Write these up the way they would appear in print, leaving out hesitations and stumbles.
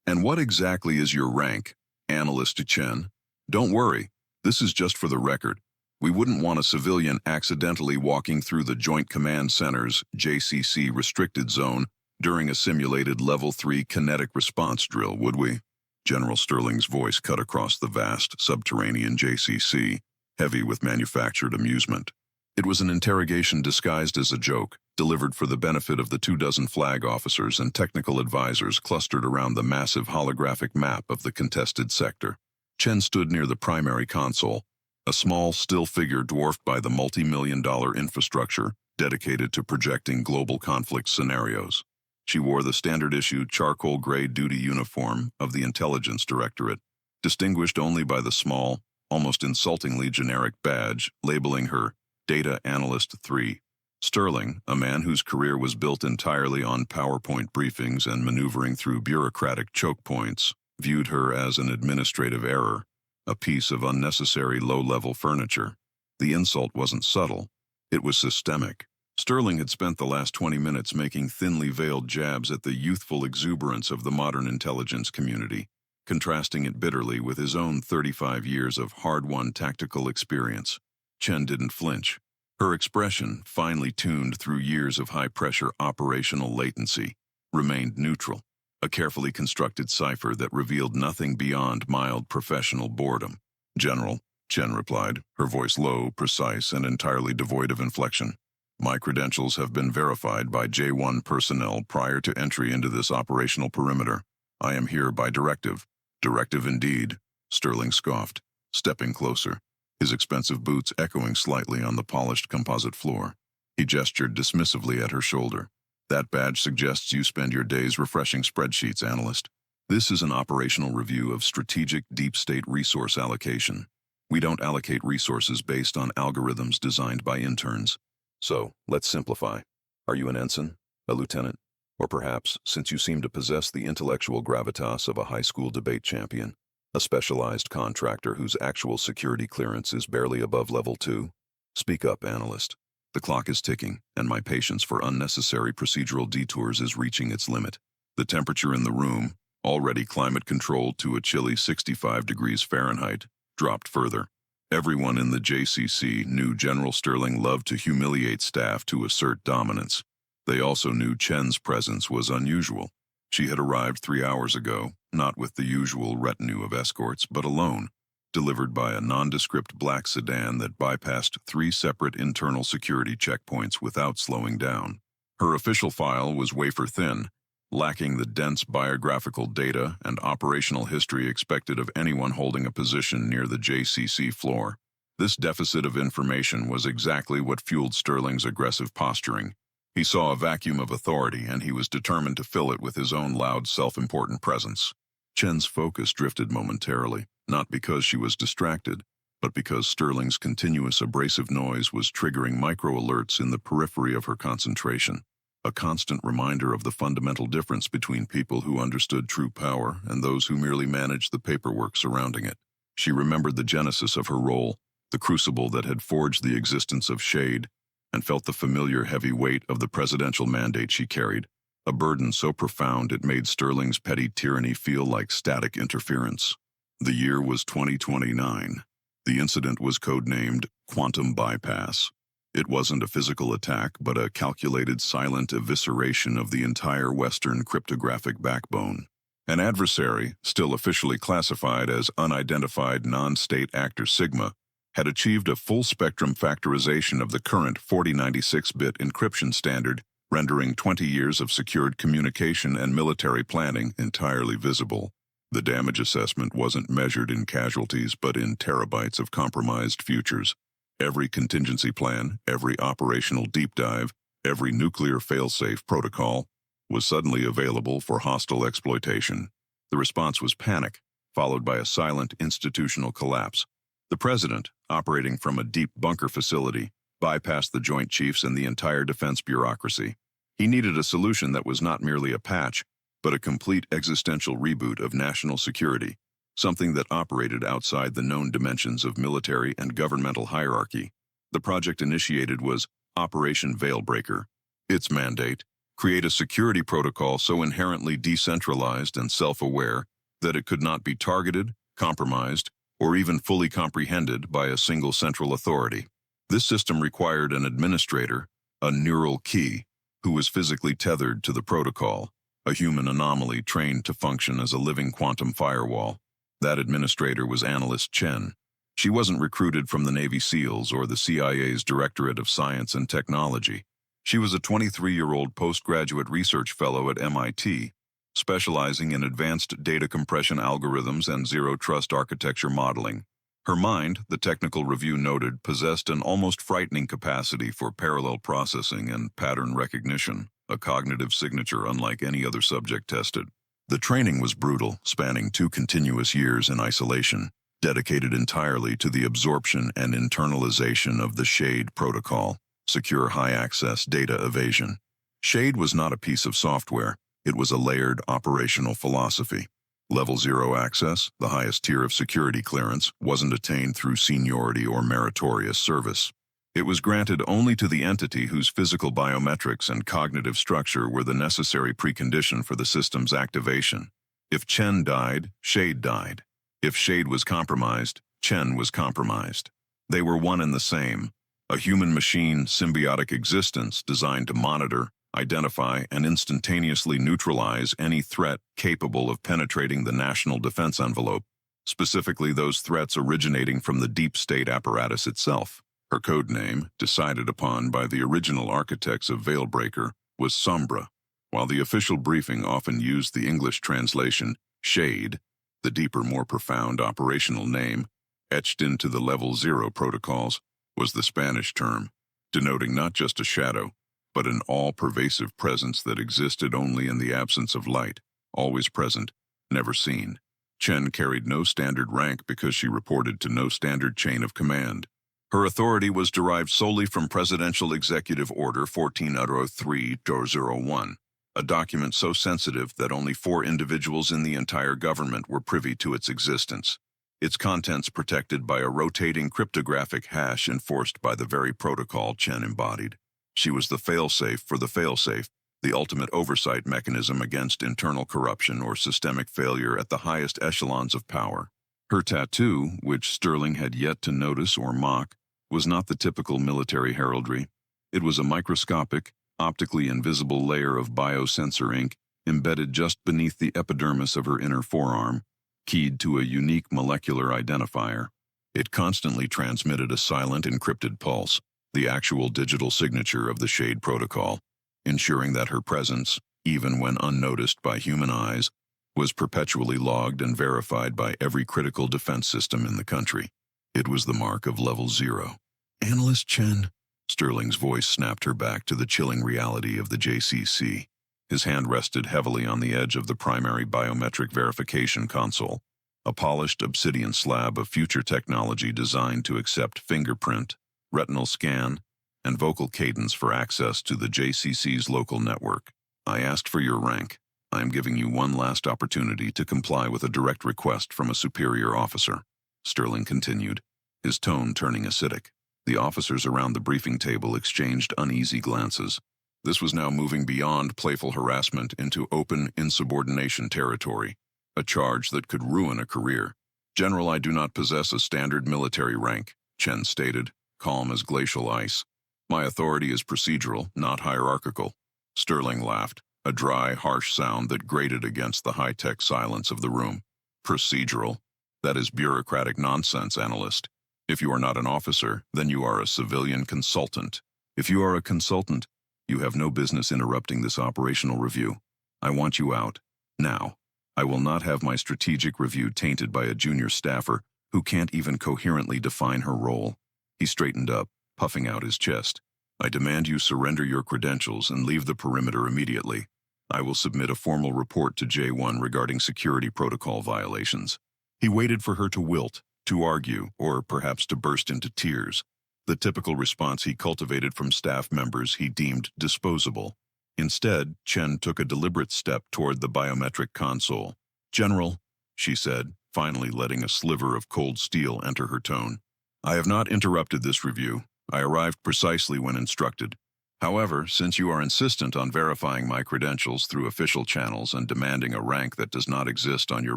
And what exactly is your rank, Analyst Chen? Don't worry, this is just for the record. We wouldn't want a civilian accidentally walking through the Joint Command Center's JCC restricted zone during a simulated Level 3 kinetic response drill, would we? General Sterling's voice cut across the vast, subterranean JCC, heavy with manufactured amusement. It was an interrogation disguised as a joke, delivered for the benefit of the 24 flag officers and technical advisors clustered around the massive holographic map of the contested sector. Chen stood near the primary console, a small, still figure dwarfed by the multi-million-dollar infrastructure dedicated to projecting global conflict scenarios. She wore the standard-issue charcoal gray duty uniform of the Intelligence Directorate, distinguished only by the small, almost insultingly generic badge labeling her Data Analyst 3. Sterling, a man whose career was built entirely on PowerPoint briefings and maneuvering through bureaucratic choke points, viewed her as an administrative error, a piece of unnecessary low-level furniture. The insult wasn't subtle, it was systemic. Sterling had spent the last 20 minutes making thinly veiled jabs at the youthful exuberance of the modern intelligence community, contrasting it bitterly with his own 35 years of hard-won tactical experience. Chen didn't flinch. Her expression, finely tuned through years of high-pressure operational latency, remained neutral, a carefully constructed cipher that revealed nothing beyond mild professional boredom. "General," Chen replied, her voice low, precise, and entirely devoid of inflection. "My credentials have been verified by J1 personnel prior to entry into this operational perimeter. I am here by directive." "Directive indeed," Sterling scoffed, stepping closer, his expensive boots echoing slightly on the polished composite floor. He gestured dismissively at her shoulder. "That badge suggests you spend your days refreshing spreadsheets, Analyst. This is an operational review of strategic deep state resource allocation. We don't allocate resources based on algorithms designed by interns. So, let's simplify. Are you an ensign? A lieutenant? Or perhaps, since you seem to possess the intellectual gravitas of a high school debate champion, a specialized contractor whose actual security clearance is barely above level 2? Speak up, Analyst. The clock is ticking, and my patience for unnecessary procedural detours is reaching its limit." The temperature in the room, already climate-controlled to a chilly 65 degrees Fahrenheit, dropped further. Everyone in the JCC knew General Sterling loved to humiliate staff to assert dominance. They also knew Chen's presence was unusual. She had arrived 3 hours ago, not with the usual retinue of escorts, but alone, delivered by a nondescript black sedan that bypassed 3 separate internal security checkpoints without slowing down. Her official file was wafer-thin, lacking the dense biographical data and operational history expected of anyone holding a position near the JCC floor. This deficit of information was exactly what fueled Sterling's aggressive posturing. He saw a vacuum of authority, and he was determined to fill it with his own loud, self-important presence. Chen's focus drifted momentarily, not because she was distracted, but because Sterling's continuous abrasive noise was triggering micro-alerts in the periphery of her concentration, a constant reminder of the fundamental difference between people who understood true power and those who merely managed the paperwork surrounding it. She remembered the genesis of her role, the crucible that had forged the existence of Shade, and felt the familiar heavy weight of the presidential mandate she carried, a burden so profound it made Sterling's petty tyranny feel like static interference. The year was 2029. The incident was codenamed Quantum Bypass. It wasn't a physical attack, but a calculated silent evisceration of the entire Western cryptographic backbone. An adversary, still officially classified as unidentified non-state actor Sigma, had achieved a full-spectrum factorization of the current 4096-bit encryption standard, rendering 20 years of secured communication and military planning entirely visible. The damage assessment wasn't measured in casualties but in terabytes of compromised futures. Every contingency plan, every operational deep dive, every nuclear failsafe protocol was suddenly available for hostile exploitation. The response was panic, followed by a silent institutional collapse. The president, operating from a deep bunker facility, bypassed the Joint Chiefs and the entire defense bureaucracy. He needed a solution that was not merely a patch, but a complete existential reboot of national security, something that operated outside the known dimensions of military and governmental hierarchy. The project initiated was Operation Veilbreaker. Its mandate, Create a security protocol so inherently decentralized and self-aware that it could not be targeted, compromised, or even fully comprehended by a single central authority. This system required an administrator, a neural key, who was physically tethered to the protocol, a human anomaly trained to function as a living quantum firewall. That administrator was Analyst Chen. She wasn't recruited from the Navy SEALs or the CIA's Directorate of Science and Technology. She was a 23-year-old postgraduate research fellow at MIT, specializing in advanced data compression algorithms and zero-trust architecture modeling. Her mind, the technical review noted, possessed an almost frightening capacity for parallel processing and pattern recognition, a cognitive signature unlike any other subject tested. The training was brutal, spanning 2 continuous years in isolation, dedicated entirely to the absorption and internalization of the SHADE protocol, secure high-access data evasion. SHADE was not a piece of software, it was a layered operational philosophy. Level 0 access, the highest tier of security clearance, wasn't attained through seniority or meritorious service. It was granted only to the entity whose physical biometrics and cognitive structure were the necessary precondition for the system's activation. If Chen died, SHADE died. If SHADE was compromised, Chen was compromised. They were one and the same, a human-machine symbiotic existence designed to monitor, identify, and instantaneously neutralize any threat capable of penetrating the national defense envelope, specifically those threats originating from the deep state apparatus itself. Her code name, decided upon by the original architects of Veilbreaker, was Sombra, while the official briefing often used the English translation SHADE, the deeper, more profound operational name, etched into the Level 0 protocols, was the Spanish term, denoting not just a shadow, but an all-pervasive presence that existed only in the absence of light, always present, never seen. Chen carried no standard rank because she reported to no standard chain of command. Her authority was derived solely from Presidential Executive Order 1403-01, a document so sensitive that only 4 individuals in the entire government were privy to its existence. Its contents protected by a rotating cryptographic hash enforced by the very protocol Chen embodied. She was the failsafe for the failsafe, the ultimate oversight mechanism against internal corruption or systemic failure at the highest echelons of power. Her tattoo, which Sterling had yet to notice or mock, was not the typical military heraldry. It was a microscopic, optically invisible layer of biosensor ink embedded just beneath the epidermis of her inner forearm, keyed to a unique molecular identifier. It constantly transmitted a silent encrypted pulse, the actual digital signature of the SHADE protocol, ensuring that her presence, even when unnoticed by human eyes, was perpetually logged and verified by every critical defense system in the country. It was the mark of Level 0. Analyst Chen, Sterling's voice snapped her back to the chilling reality of the JCC. His hand rested heavily on the edge of the primary biometric verification console, a polished obsidian slab of future technology designed to accept fingerprint, retinal scan, and vocal cadence for access to the JCC's local network. I asked for your rank. I am giving you one last opportunity to comply with a direct request from a superior officer, Sterling continued, his tone turning acidic. The officers around the briefing table exchanged uneasy glances. This was now moving beyond playful harassment into open insubordination territory, a charge that could ruin a career. General, I do not possess a standard military rank, Chen stated, calm as glacial ice. My authority is procedural, not hierarchical. Sterling laughed, a dry, harsh sound that grated against the high-tech silence of the room. Procedural? That is bureaucratic nonsense, analyst. If you are not an officer, then you are a civilian consultant. If you are a consultant, you have no business interrupting this operational review. I want you out. Now. I will not have my strategic review tainted by a junior staffer who can't even coherently define her role. He straightened up, puffing out his chest. I demand you surrender your credentials and leave the perimeter immediately. I will submit a formal report to J1 regarding security protocol violations. He waited for her to wilt, to argue, or perhaps to burst into tears, the typical response he cultivated from staff members he deemed disposable. Instead, Chen took a deliberate step toward the biometric console. General, she said, finally letting a sliver of cold steel enter her tone. I have not interrupted this review. I arrived precisely when instructed. However, since you are insistent on verifying my credentials through official channels and demanding a rank that does not exist on your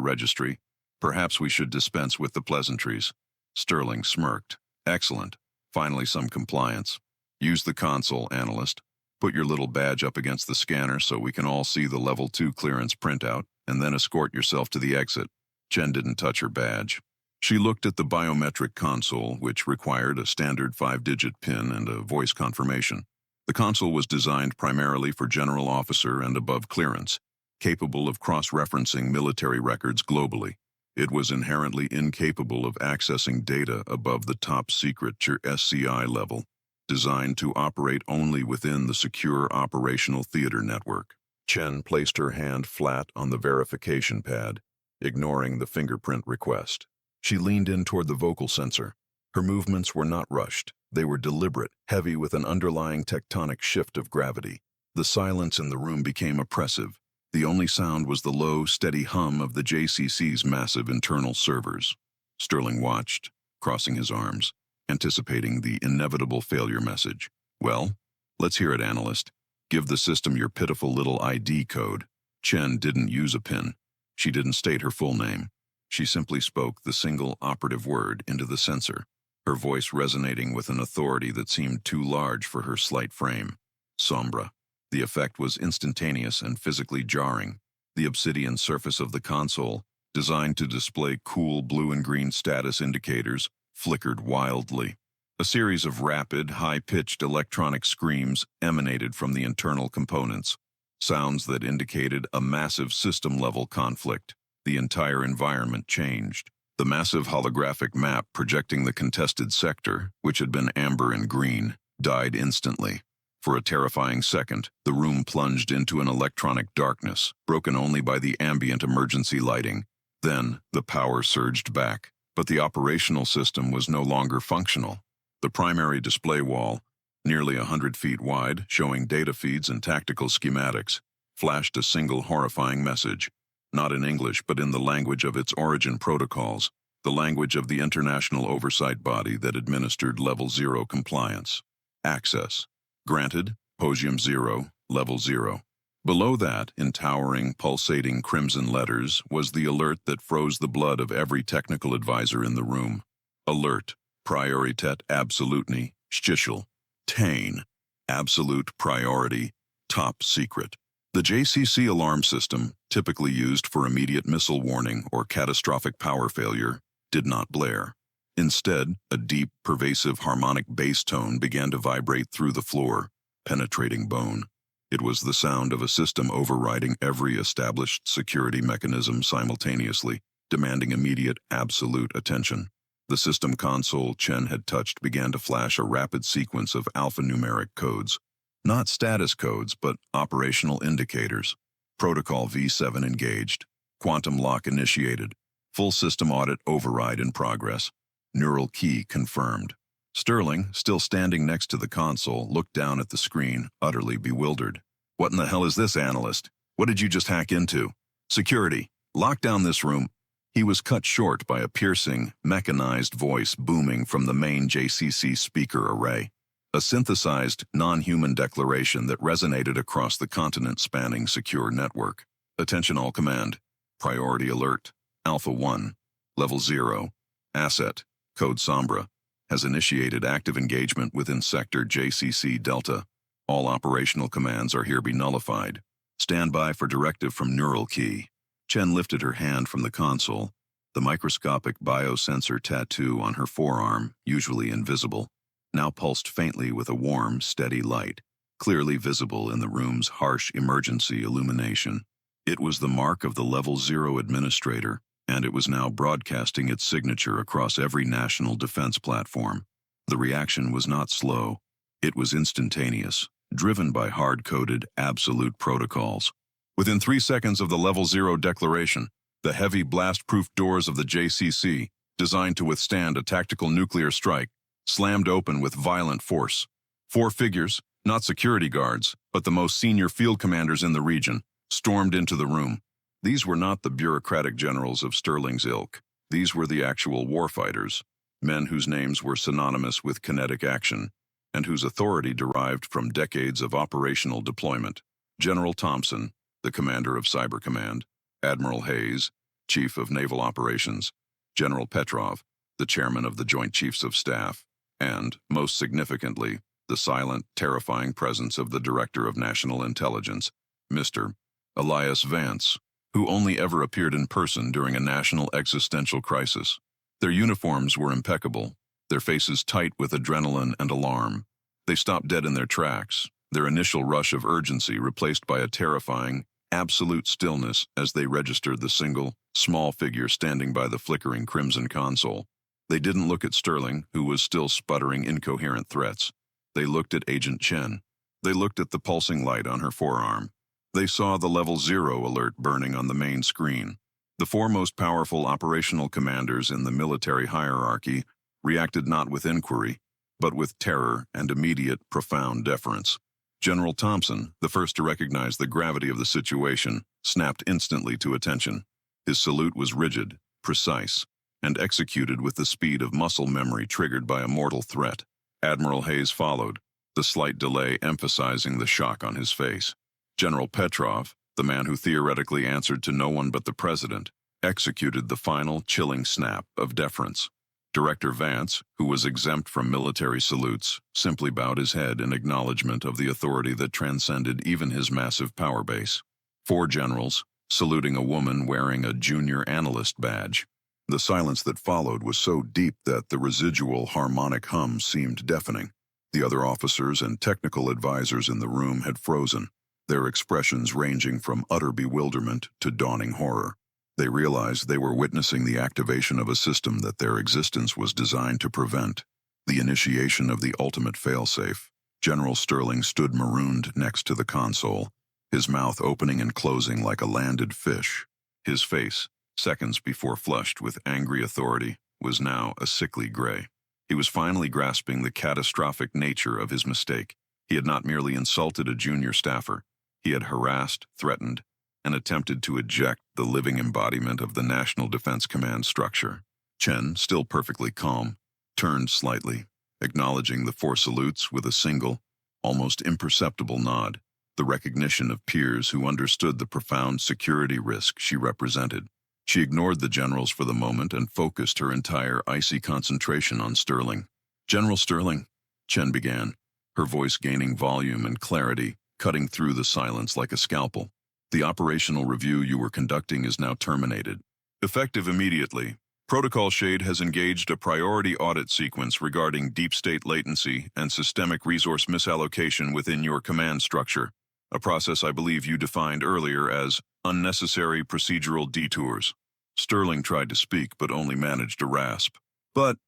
registry, perhaps we should dispense with the pleasantries. Sterling smirked. Excellent. Finally some compliance. Use the console, analyst. Put your little badge up against the scanner so we can all see the level 2 clearance printout, and then escort yourself to the exit. Chen didn't touch her badge. She looked at the biometric console, which required a standard 5-digit PIN and a voice confirmation. The console was designed primarily for general officer and above clearance, capable of cross-referencing military records globally. It was inherently incapable of accessing data above the top-secret SCI level, designed to operate only within the secure operational theater network. Chen placed her hand flat on the verification pad, ignoring the fingerprint request. She leaned in toward the vocal sensor. Her movements were not rushed. They were deliberate, heavy with an underlying tectonic shift of gravity. The silence in the room became oppressive. The only sound was the low, steady hum of the JCC's massive internal servers. Sterling watched, crossing his arms, anticipating the inevitable failure message. Well, let's hear it, analyst. Give the system your pitiful little ID code. Chen didn't use a PIN. She didn't state her full name. She simply spoke the single operative word into the sensor, her voice resonating with an authority that seemed too large for her slight frame. Sombra. The effect was instantaneous and physically jarring. The obsidian surface of the console, designed to display cool blue and green status indicators, flickered wildly. A series of rapid, high-pitched electronic screams emanated from the internal components, sounds that indicated a massive system-level conflict. The entire environment changed. The massive holographic map projecting the contested sector, which had been amber and green, died instantly. For a terrifying second, the room plunged into an electronic darkness, broken only by the ambient emergency lighting. Then, the power surged back, but the operational system was no longer functional. The primary display wall, nearly 100 feet wide, showing data feeds and tactical schematics, flashed a single horrifying message. Not in English, but in the language of its origin protocols, the language of the international oversight body that administered Level 0 compliance. Access. Granted, Posium 0, Level 0. Below that, in towering, pulsating crimson letters, was the alert that froze the blood of every technical advisor in the room. Alert. Prioritet absolutely, Stichel. Tain. Absolute priority. Top secret. The JCC alarm system, typically used for immediate missile warning or catastrophic power failure, did not blare. Instead, a deep, pervasive harmonic bass tone began to vibrate through the floor, penetrating bone. It was the sound of a system overriding every established security mechanism simultaneously, demanding immediate, absolute attention. The system console Chen had touched began to flash a rapid sequence of alphanumeric codes. Not status codes, but operational indicators. Protocol V7 engaged. Quantum lock initiated. Full system audit override in progress. Neural key confirmed. Sterling, still standing next to the console, looked down at the screen, utterly bewildered. What in the hell is this, analyst? What did you just hack into? Security. Lock down this room. He was cut short by a piercing, mechanized voice booming from the main JCC speaker array. A synthesized, non-human declaration that resonated across the continent-spanning secure network. Attention all command. Priority alert. Alpha 1. Level 0. Asset. Code Sombra. Has initiated active engagement within Sector JCC Delta. All operational commands are hereby nullified. Stand by for directive from Neural Key. Chen lifted her hand from the console. The microscopic biosensor tattoo on her forearm, usually invisible, now pulsed faintly with a warm, steady light, clearly visible in the room's harsh emergency illumination. It was the mark of the Level 0 administrator, and it was now broadcasting its signature across every national defense platform. The reaction was not slow. It was instantaneous, driven by hard-coded, absolute protocols. Within 3 seconds of the Level 0 declaration, the heavy blast-proof doors of the JCC, designed to withstand a tactical nuclear strike, slammed open with violent force. 4 figures, not security guards, but the most senior field commanders in the region, stormed into the room. These were not the bureaucratic generals of Sterling's ilk. These were the actual warfighters, men whose names were synonymous with kinetic action, and whose authority derived from decades of operational deployment. General Thompson, the commander of Cyber Command, Admiral Hayes, Chief of Naval Operations, General Petrov, the chairman of the Joint Chiefs of Staff, and, most significantly, the silent, terrifying presence of the Director of National Intelligence, Mr. Elias Vance, who only ever appeared in person during a national existential crisis. Their uniforms were impeccable, their faces tight with adrenaline and alarm. They stopped dead in their tracks, their initial rush of urgency replaced by a terrifying, absolute stillness as they registered the single, small figure standing by the flickering crimson console. They didn't look at Sterling, who was still sputtering incoherent threats. They looked at Agent Chen. They looked at the pulsing light on her forearm. They saw the Level 0 alert burning on the main screen. The four most powerful operational commanders in the military hierarchy reacted not with inquiry, but with terror and immediate, profound deference. General Thompson, the first to recognize the gravity of the situation, snapped instantly to attention. His salute was rigid, precise, and executed with the speed of muscle memory triggered by a mortal threat. Admiral Hayes followed, the slight delay emphasizing the shock on his face. General Petrov, the man who theoretically answered to no one but the president, executed the final chilling snap of deference. Director Vance, who was exempt from military salutes, simply bowed his head in acknowledgement of the authority that transcended even his massive power base. Four generals, saluting a woman wearing a junior analyst badge. The silence that followed was so deep that the residual harmonic hum seemed deafening. The other officers and technical advisors in the room had frozen, their expressions ranging from utter bewilderment to dawning horror. They realized they were witnessing the activation of a system that their existence was designed to prevent, the initiation of the ultimate failsafe. General Sterling stood marooned next to the console, his mouth opening and closing like a landed fish. His face, seconds before flushed with angry authority, was now a sickly gray. He was finally grasping the catastrophic nature of his mistake. He had not merely insulted a junior staffer. He had harassed, threatened, and attempted to eject the living embodiment of the National Defense Command structure. Chen, still perfectly calm, turned slightly, acknowledging the four salutes with a single, almost imperceptible nod, the recognition of peers who understood the profound security risk she represented. She ignored the generals for the moment and focused her entire icy concentration on Sterling. "General Sterling," Chen began, her voice gaining volume and clarity, cutting through the silence like a scalpel. "The operational review you were conducting is now terminated. Effective immediately, Protocol Shade has engaged a priority audit sequence regarding deep state latency and systemic resource misallocation within your command structure, a process I believe you defined earlier as unnecessary procedural detours." Sterling tried to speak but only managed to rasp. But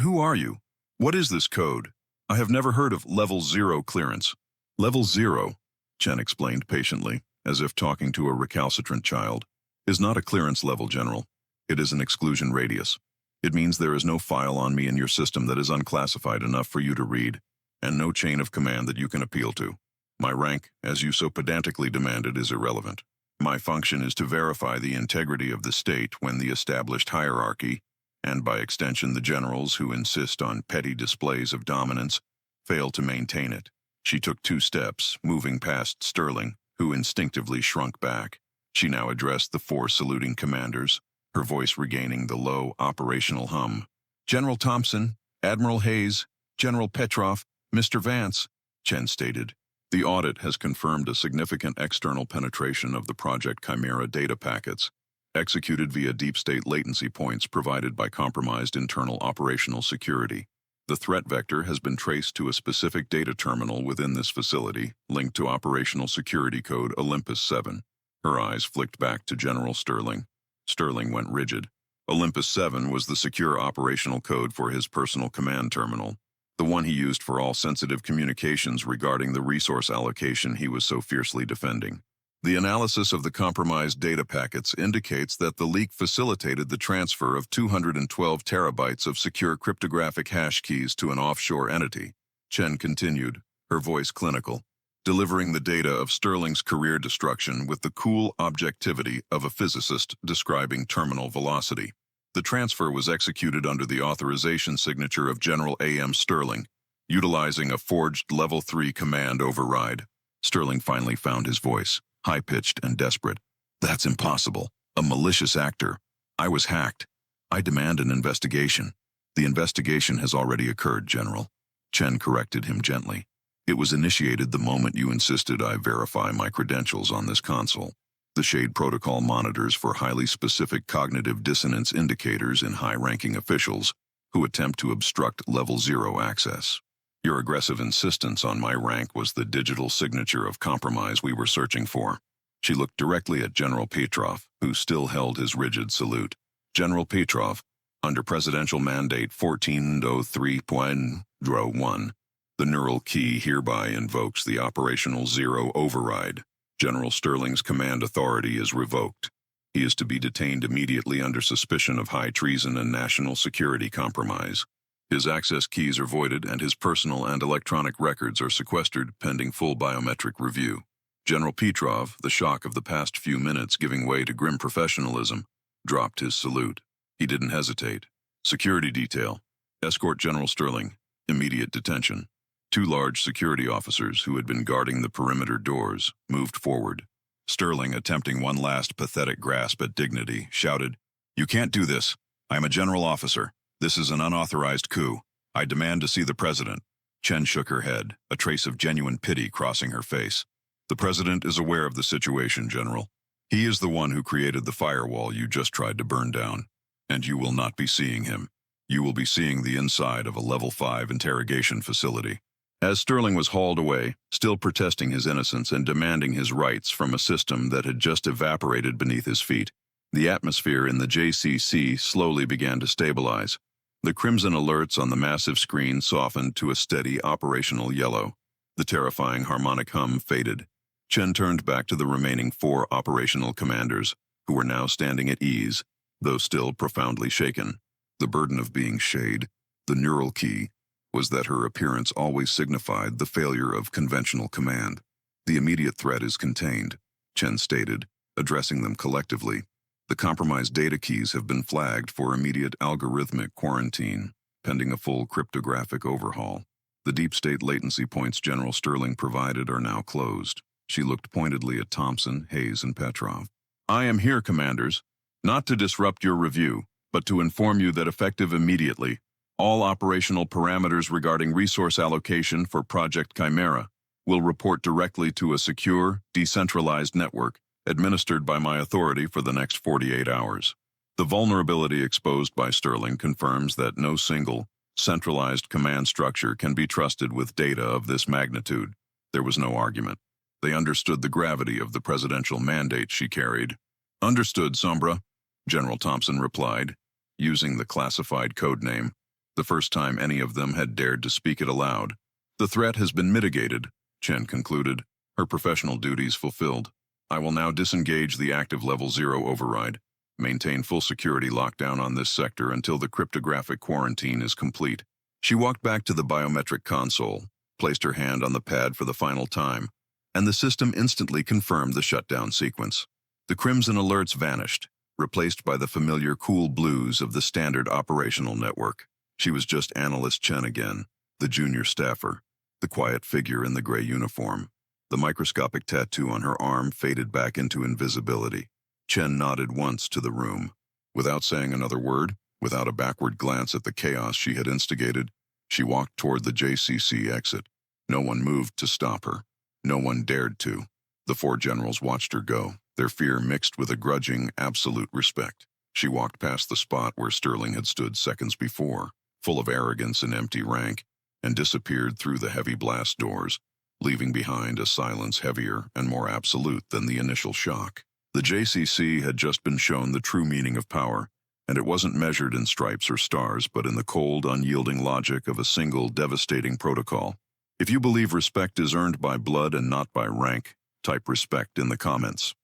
who are you? What is this code? I have never heard of Level 0 clearance." "Level 0, Chen explained patiently, as if talking to a recalcitrant child, "is not a clearance level, General. It is an exclusion radius. It means there is no file on me in your system that is unclassified enough for you to read, and no chain of command that you can appeal to. My rank, as you so pedantically demanded, is irrelevant. My function is to verify the integrity of the state when the established hierarchy, and by extension the generals who insist on petty displays of dominance, fail to maintain it." She took 2 steps, moving past Sterling, who instinctively shrunk back. She now addressed the 4 saluting commanders, her voice regaining the low operational hum. "General Thompson, Admiral Hayes, General Petrov, Mr. Vance," Chen stated. "The audit has confirmed a significant external penetration of the Project Chimera data packets, executed via deep state latency points provided by compromised internal operational security. The threat vector has been traced to a specific data terminal within this facility, linked to operational security code Olympus 7. Her eyes flicked back to General Sterling. Sterling went rigid. Olympus 7 was the secure operational code for his personal command terminal, the one he used for all sensitive communications regarding the resource allocation he was so fiercely defending. The analysis of the compromised data packets indicates that the leak facilitated the transfer of 212 terabytes of secure cryptographic hash keys to an offshore entity. Chen continued, her voice clinical, delivering the data of Sterling's career destruction with the cool objectivity of a physicist describing terminal velocity. The transfer was executed under the authorization signature of General A.M. Sterling, Utilizing a forged Level 3 command override, Sterling finally found his voice, high-pitched and desperate. That's impossible. A malicious actor. I was hacked. I demand an investigation. The investigation has already occurred, General. Chen corrected him gently. It was initiated the moment you insisted I verify my credentials on this console. The Shade Protocol monitors for highly specific cognitive dissonance indicators in high-ranking officials who attempt to obstruct Level 0 access. Your aggressive insistence on my rank was the digital signature of compromise we were searching for. She looked directly at General Petrov, who still held his rigid salute. General Petrov, under Presidential Mandate 1403.01, the neural key hereby invokes the Operational Zero Override. General Sterling's command authority is revoked. He is to be detained immediately under suspicion of high treason and national security compromise. His access keys are voided and his personal and electronic records are sequestered pending full biometric review. General Petrov, the shock of the past few minutes giving way to grim professionalism, dropped his salute. He didn't hesitate. Security detail. Escort General Sterling. Immediate detention. 2 large security officers who had been guarding the perimeter doors moved forward. Sterling, attempting one last pathetic grasp at dignity, shouted, "You can't do this. I am a general officer. This is an unauthorized coup. I demand to see the president." Chen shook her head, a trace of genuine pity crossing her face. "The president is aware of the situation, General. He is the one who created the firewall you just tried to burn down. And you will not be seeing him. You will be seeing the inside of a Level 5 interrogation facility." As Sterling was hauled away, still protesting his innocence and demanding his rights from a system that had just evaporated beneath his feet, the atmosphere in the JCC slowly began to stabilize. The crimson alerts on the massive screen softened to a steady operational yellow. The terrifying harmonic hum faded. Chen turned back to the remaining 4 operational commanders, who were now standing at ease, though still profoundly shaken. The burden of being Shade, the neural key, was that her appearance always signified the failure of conventional command. "The immediate threat is contained," Chen stated, addressing them collectively. "The compromised data keys have been flagged for immediate algorithmic quarantine, pending a full cryptographic overhaul. The deep state latency points General Sterling provided are now closed." She looked pointedly at Thompson, Hayes, and Petrov. "I am here, commanders, not to disrupt your review, but to inform you that effective immediately, all operational parameters regarding resource allocation for Project Chimera will report directly to a secure, decentralized network administered by my authority for the next 48 hours. The vulnerability exposed by Sterling confirms that no single, centralized command structure can be trusted with data of this magnitude." There was no argument. They understood the gravity of the presidential mandate she carried. "Understood, Sombra," General Thompson replied, using the classified code name, the first time any of them had dared to speak it aloud. "The threat has been mitigated," Chen concluded, her professional duties fulfilled. "I will now disengage the active Level 0 override. Maintain full security lockdown on this sector until the cryptographic quarantine is complete." She walked back to the biometric console, placed her hand on the pad for the final time, and the system instantly confirmed the shutdown sequence. The crimson alerts vanished, replaced by the familiar cool blues of the standard operational network. She was just Analyst Chen again, the junior staffer, the quiet figure in the gray uniform. The microscopic tattoo on her arm faded back into invisibility. Chen nodded once to the room. Without saying another word, without a backward glance at the chaos she had instigated, she walked toward the JCC exit. No one moved to stop her. No one dared to. The 4 generals watched her go, their fear mixed with a grudging, absolute respect. She walked past the spot where Sterling had stood seconds before, full of arrogance and empty rank, and disappeared through the heavy blast doors, leaving behind a silence heavier and more absolute than the initial shock. The JCC had just been shown the true meaning of power, and it wasn't measured in stripes or stars, but in the cold, unyielding logic of a single, devastating protocol. If you believe respect is earned by blood and not by rank, type respect in the comments.